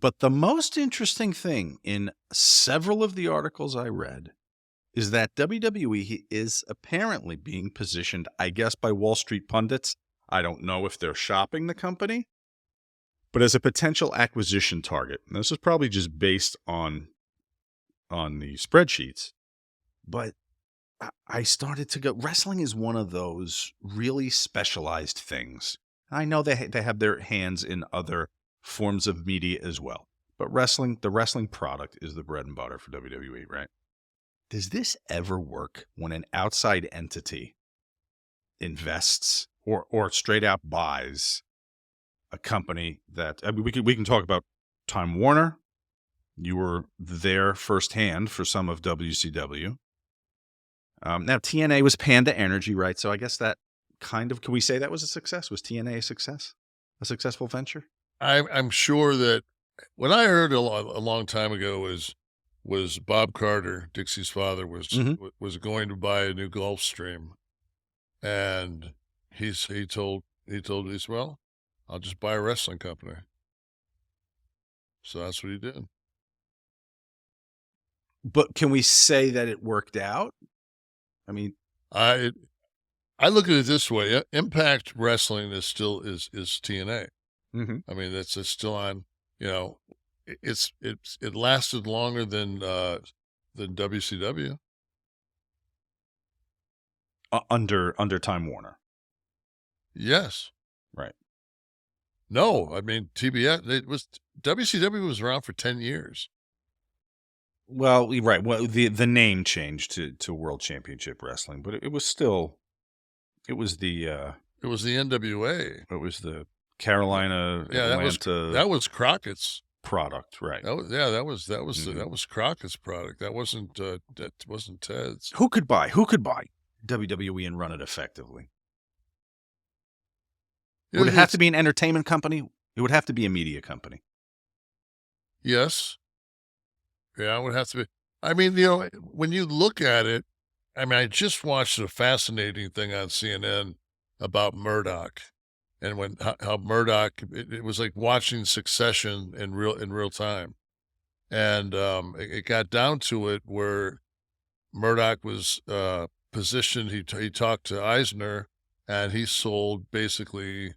But the most interesting thing in several of the articles I read is that WWE is apparently being positioned, I guess, by Wall Street pundits. I don't know if they're shopping the company, but as a potential acquisition target. And this is probably just based on the spreadsheets. But I started to go, wrestling is one of those really specialized things. I know they have their hands in other forms of media as well. But the wrestling product is the bread and butter for WWE, right? Does this ever work when an outside entity invests or straight out buys a company that, I mean, we can talk about Time Warner. You were there firsthand for some of WCW. Now TNA was Panda Energy, right? So I guess that kind of, can we say that was a success? Was TNA a success? A successful venture? I'm sure that what I heard a long time ago was Bob Carter, Dixie's father, was going to buy a new Gulfstream, and he told us, well, I'll just buy a wrestling company. So that's what he did. But can we say that it worked out? I mean, I look at it this way: Impact Wrestling is still is TNA. I mean, it's still on. You know, it lasted longer than WCW. Under Time Warner. Yes. Right. No, I mean WCW was around for 10 years. Well, right. Well, the name changed to World Championship Wrestling, but it was still, it was the NWA. It was the Carolina, Yeah, Atlanta. That was Crockett's product, right? That was Crockett's product. That wasn't Ted's. Who could buy WWE and run it effectively? Would it have to be an entertainment company? It would have to be a media company. Yes. Yeah, it would have to be. I mean, when you look at it, I mean, I just watched a fascinating thing on CNN about Murdoch, and how Murdoch, it was like watching Succession in real time, and it got down to it where Murdoch was positioned. He talked to Eisner, and he sold basically,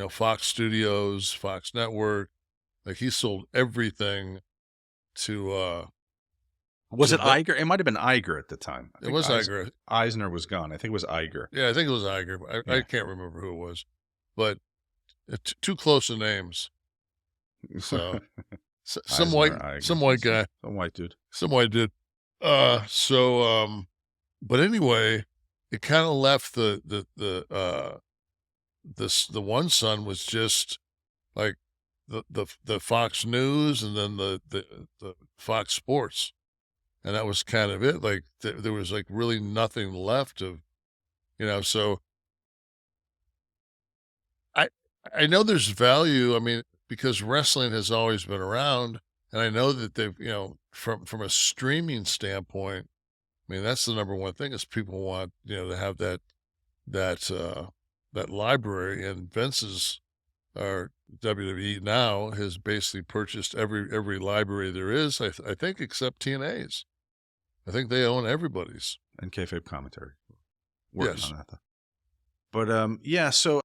Fox Studios, Fox Network, like he sold everything to was it Iger? It might have been Iger at the time. It was Iger. Eisner was gone. I think it was Iger. Yeah, I think it was Iger. I can't remember who it was, but too close to names. So some white guy, some white dude, some white dude. But anyway, it kind of left the one son was just like the Fox News, and then the Fox Sports, and that was kind of it. Like there was like really nothing left of, so I know there's value. I mean, because wrestling has always been around, and I know that they've, from a streaming standpoint, I mean, that's the number one thing is people want, to have that library, and Vince's, or WWE now, has basically purchased every library there is, I think, except TNA's. I think they own everybody's. And kayfabe commentary. Yes. On that, though. But, yeah, so